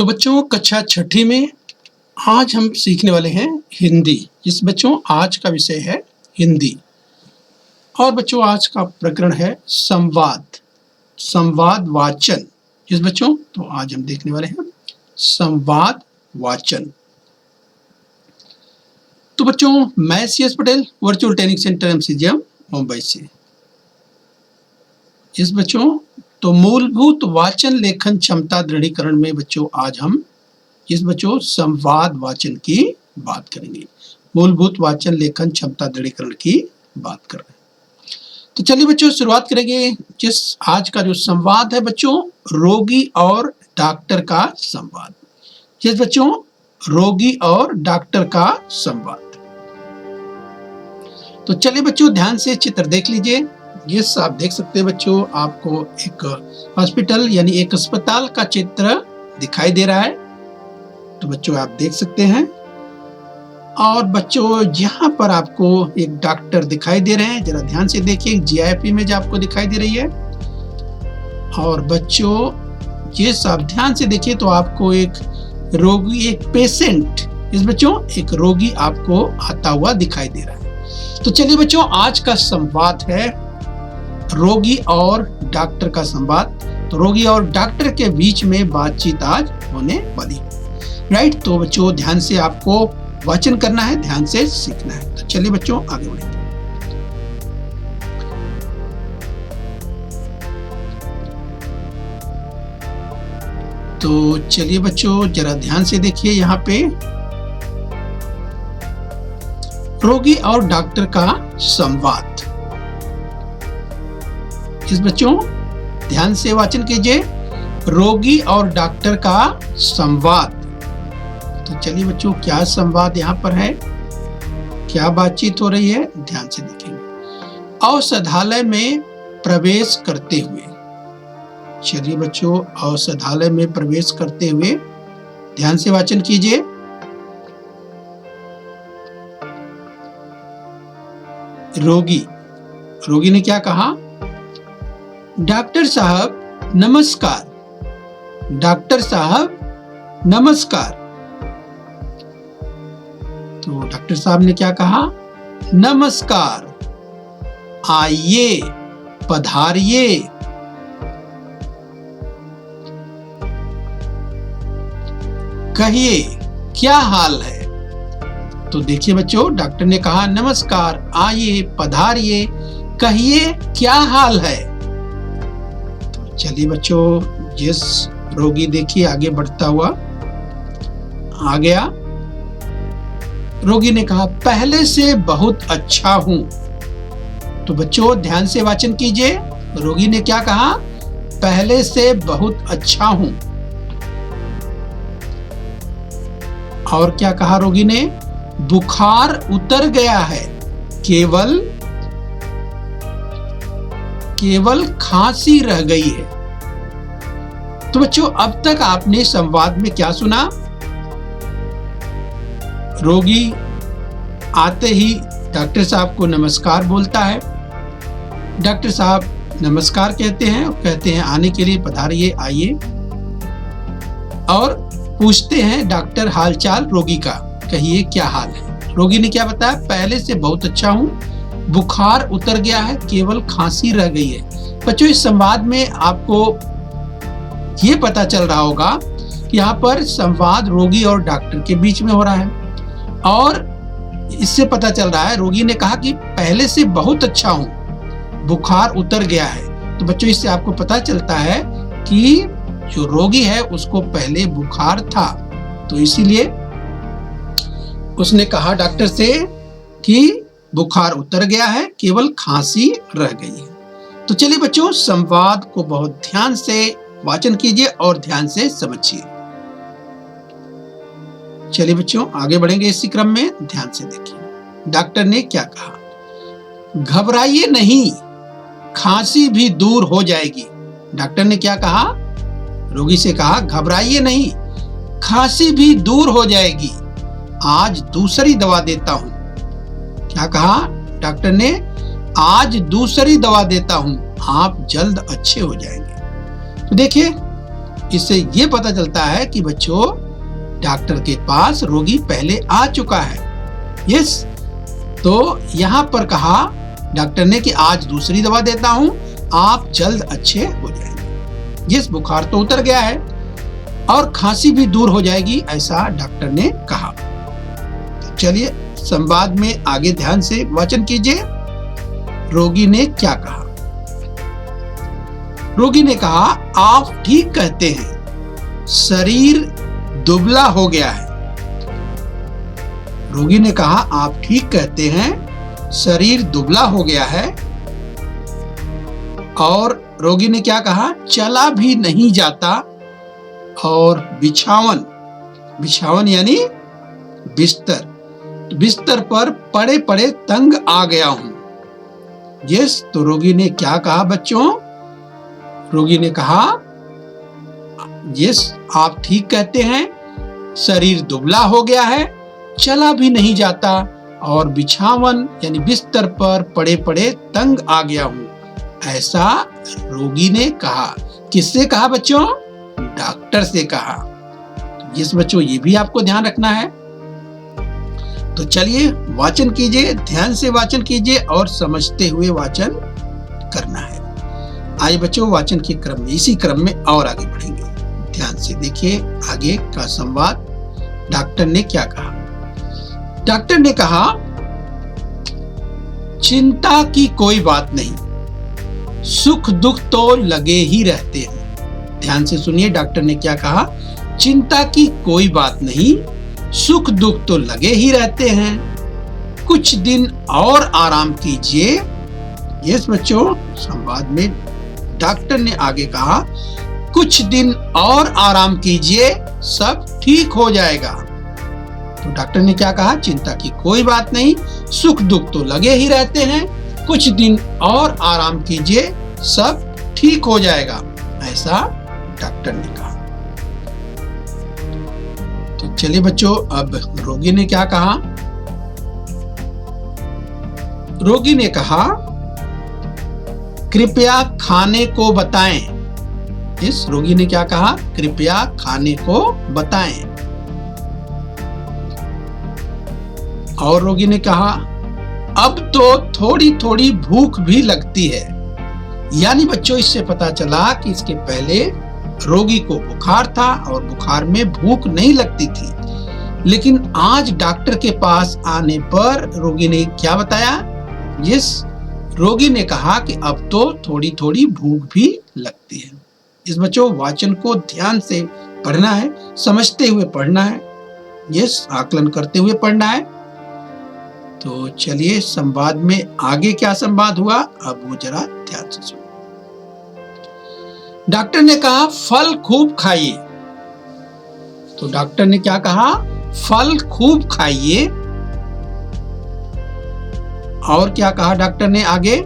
बच्चों कक्षा छठी में आज हम सीखने वाले हैं हिंदी। इस बच्चों आज का विषय है हिंदी और बच्चों आज का प्रकरण है संवाद वाचन। इस बच्चों तो आज हम देखने वाले हैं संवाद वाचन। तो बच्चों मैं CS Patel virtual training centre MCGM Mumbai से। इस बच्चों तो मूलभूत वाचन लेखन क्षमता दृढ़ीकरण में बच्चों आज हम इस बच्चों संवाद वाचन की बात करेंगे। मूलभूत वाचन लेखन क्षमता दृढ़ीकरण की बात कर रहे हैं। तो चलिए बच्चों शुरुआत करेंगे। जिस आज का जो संवाद है बच्चों रोगी और डॉक्टर का संवाद। जिस बच्चों रोगी और डॉक्टर का संवाद। तो चलिए बच्चों ध्यान से चित्र देख लीजिए। यस आप देख सकते हैं बच्चों आपको एक हॉस्पिटल यानी एक अस्पताल का चित्र दिखाई दे रहा है। तो बच्चों आप देख सकते हैं और बच्चों यहाँ पर आपको एक डॉक्टर दिखाई दे रहे हैं। जरा ध्यान से देखिए GIP में जो आपको दिखाई दे रही है। और बच्चों ये सब ध्यान से देखिए तो आपको एक रोगी एक पेशेंट इस बच्चों एक रोगी आपको आता हुआ दिखाई दे रहा है। तो चलिए बच्चों आज का संवाद है रोगी और डॉक्टर का संवाद। तो रोगी और डॉक्टर के बीच में बातचीत आज होने वाली है। राइट। तो बच्चों ध्यान से आपको वाचन करना है, ध्यान से सीखना है। तो चलिए बच्चों आगे बढ़ेंगे। तो चलिए बच्चों जरा ध्यान से देखिए यहाँ पे रोगी और डॉक्टर का संवाद। इस बच्चों ध्यान से वाचन कीजिए रोगी और डॉक्टर का संवाद। तो चलिए बच्चों क्या संवाद यहाँ पर है, क्या बातचीत हो रही है, ध्यान से देखेंगे। औषधालय में प्रवेश करते हुए। चलिए बच्चों औषधालय में प्रवेश करते हुए ध्यान से वाचन कीजिए। रोगी ने क्या कहा? डॉक्टर साहब नमस्कार। डॉक्टर साहब नमस्कार। तो डॉक्टर साहब ने क्या कहा? नमस्कार, आइए, पधारिए। कहिए क्या हाल है? तो देखिए बच्चों डॉक्टर ने कहा नमस्कार, आइए, पधारिए, कहिए क्या हाल है? चलिए बच्चों जिस रोगी देखिए आगे बढ़ता हुआ आ गया। रोगी ने कहा पहले से बहुत अच्छा हूं। तो बच्चों ध्यान से वाचन कीजिए। रोगी ने क्या कहा? पहले से बहुत अच्छा हूं। और क्या कहा रोगी ने? बुखार उतर गया है, केवल खांसी रह गई है। तो बच्चों अब तक आपने संवाद में क्या सुना? रोगी आते ही डॉक्टर साहब को नमस्कार बोलता है। डॉक्टर साहब नमस्कार कहते हैं और कहते हैं आने के लिए पधारिए, आइए। और पूछते हैं डॉक्टर हालचाल रोगी का, कहिए क्या हाल है? रोगी ने क्या बताया? पहले से बहुत अच्छा हूं, बुखार उतर गया है, केवल खांसी रह गई है। बच्चों इस संवाद में आपको ये पता चल रहा होगा कि यहाँ पर संवाद रोगी और डॉक्टर के बीच में हो रहा है। और इससे पता चल रहा है रोगी ने कहा कि पहले से बहुत अच्छा हूं, बुखार उतर गया है। तो बच्चों इससे आपको पता चलता है कि जो रोगी है उसको पहले बुखार था, तो इसीलिए उसने कहा डॉक्टर से कि बुखार उतर गया है, केवल खांसी रह गई है। तो चलिए बच्चों संवाद को बहुत ध्यान से वाचन कीजिए और ध्यान से समझिए। चलिए बच्चों आगे बढ़ेंगे इसी क्रम में, ध्यान से देखिए। डॉक्टर ने क्या कहा? घबराइए नहीं, खांसी भी दूर हो जाएगी। डॉक्टर ने क्या कहा? रोगी से कहा घबराइए नहीं, खांसी भी दूर हो जाएगी, आज दूसरी दवा देता हूं। क्या कहा डॉक्टर ने? आज दूसरी दवा देता हूं, आप जल्द अच्छे हो जाएंगे। तो देखिए इससे ये पता चलता है कि बच्चों डॉक्टर के पास रोगी पहले आ चुका है। यस, तो यहाँ पर कहा डॉक्टर ने कि आज दूसरी दवा देता हूं, आप जल्द अच्छे हो जाएंगे। यस, बुखार तो उतर गया है और खांसी भी दूर हो जाएगी, ऐसा डॉक्टर ने कहा। चलिए संवाद में आगे ध्यान से वाचन कीजिए। रोगी ने क्या कहा? रोगी ने कहा, आप ठीक कहते हैं, शरीर दुबला हो गया है। रोगी ने कहा, आप ठीक कहते हैं, शरीर दुबला हो गया है। और रोगी ने क्या कहा? चला भी नहीं जाता और बिछावन यानी बिस्तर पर पड़े पड़े तंग आ गया हूं। यस, तो रोगी ने क्या कहा बच्चों? रोगी ने कहा, यस, आप ठीक कहते हैं, शरीर दुबला हो गया है, चला भी नहीं जाता और बिछावन यानी बिस्तर पर पड़े पड़े तंग आ गया हूं, ऐसा रोगी ने कहा। किससे कहा बच्चों? डॉक्टर से कहा। यस बच्चों, ये भी आपको ध्यान रखना है। तो चलिए वाचन कीजिए, ध्यान से वाचन कीजिए और समझते हुए वाचन करना है। आइए बच्चों, वाचन के क्रम में, इसी क्रम में और आगे बढ़ेंगे। ध्यान से देखिए आगे का संवाद। डॉक्टर ने क्या कहा? डॉक्टर ने कहा, चिंता की कोई बात नहीं, सुख दुख तो लगे ही रहते हैं। ध्यान से सुनिए, डॉक्टर ने क्या कहा? चिंता की कोई बात नहीं, सुख दुख तो लगे ही रहते हैं, कुछ दिन और आराम कीजिए। यस बच्चों, संवाद में डॉक्टर ने आगे कहा, कुछ दिन और आराम कीजिए, सब ठीक हो जाएगा। तो डॉक्टर ने क्या कहा? चिंता की कोई बात नहीं, सुख दुख तो लगे ही रहते हैं, कुछ दिन और आराम कीजिए, सब ठीक हो जाएगा, ऐसा डॉक्टर ने कहा। तो चलिए बच्चों, अब रोगी ने क्या कहा? रोगी ने कहा, कृपया खाने को बताएं। इस रोगी ने क्या कहा? कृपया खाने को बताएं। और रोगी ने कहा, अब तो थोड़ी थोड़ी भूख भी लगती है। यानी बच्चों, इससे पता चला कि इसके पहले रोगी को बुखार था और बुखार में भूख नहीं लगती थी, लेकिन आज डॉक्टर के पास आने पर रोगी ने क्या बताया? यस, रोगी ने कहा कि अब तो थोड़ी थोड़ी भूख भी लगती है। इस बच्चों, वाचन को ध्यान से पढ़ना है, समझते हुए पढ़ना है, यस, आकलन करते हुए पढ़ना है। तो चलिए संवाद में आगे क्या संवाद हुआ, अब वो जरा ध्यान से सुनो। डॉक्टर ने कहा, फल खूब खाइए। तो डॉक्टर ने क्या कहा? फल खूब खाइए। और क्या कहा डॉक्टर ने आगे?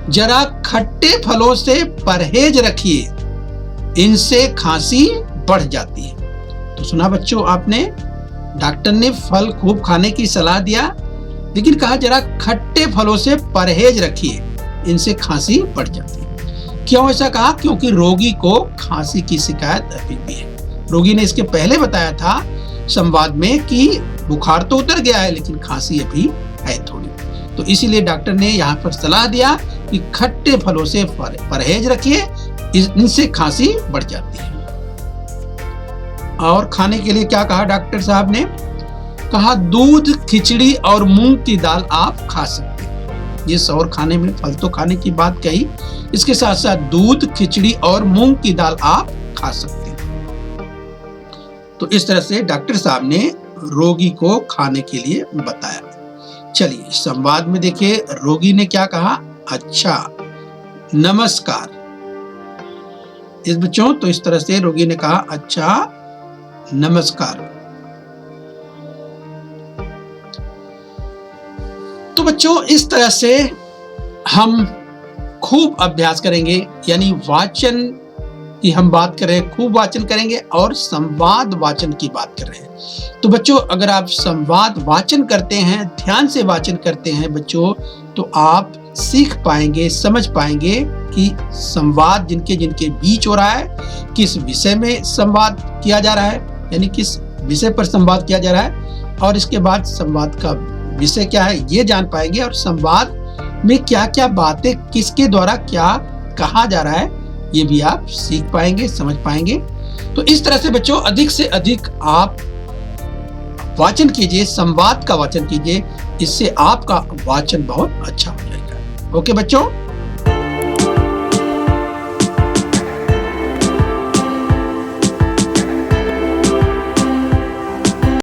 जरा खट्टे फलों से परहेज रखिए, इनसे खांसी बढ़ जाती है। तो सुना बच्चों आपने, डॉक्टर ने फल खूब खाने की सलाह दिया, लेकिन कहा जरा खट्टे फलों से परहेज रखिए, इनसे खांसी बढ़ जाती है। क्यों ऐसा कहा? क्योंकि रोगी को खांसी की शिकायत अभी भी है। रोगी ने इसके पहले बताया था संवाद में कि बुखार तो उतर गया है, लेकिन खांसी अभी है थोड़ी। तो इसीलिए डॉक्टर ने यहाँ पर सलाह दिया कि खट्टे फलों से परहेज रखिए, इनसे खांसी बढ़ जाती है। और खाने के लिए क्या कहा डॉक्टर साहब ने? कहा, दूध, खिचड़ी और मूंग की दाल आप खा सकते हैं। ये और खाने में फल तो खाने की बात कही, इसके साथ साथ दूध, खिचड़ी और मूंग की दाल आप खा सकते हैं। तो इस तरह से डॉक्टर साहब ने रोगी को खाने के लिए बताया। चलिए संवाद में देखिए, रोगी ने क्या कहा? अच्छा, नमस्कार। इस बच्चों, तो इस तरह से रोगी ने कहा, अच्छा, नमस्कार। तो बच्चों, इस तरह से हम खूब अभ्यास करेंगे, यानी वाचन की हम बात कर रहे हैं, खूब वाचन करेंगे और संवाद वाचन की बात कर रहे हैं। तो बच्चों, अगर आप संवाद वाचन करते हैं, ध्यान से वाचन करते हैं बच्चों, तो आप सीख पाएंगे, समझ पाएंगे कि संवाद जिनके जिनके बीच हो रहा है, किस विषय में संवाद किया जा रहा है, यानी किस विषय पर संवाद किया जा रहा है, और इसके बाद संवाद का विषय क्या है ये जान पाएंगे, और संवाद में क्या क्या बातें किसके द्वारा क्या कहा जा रहा है ये भी आप सीख पाएंगे, समझ पाएंगे। तो इस तरह से बच्चों अधिक से अधिक आप वाचन कीजिए, संवाद का वाचन कीजिए, इससे आपका वाचन बहुत अच्छा हो जाएगा। ओके बच्चों।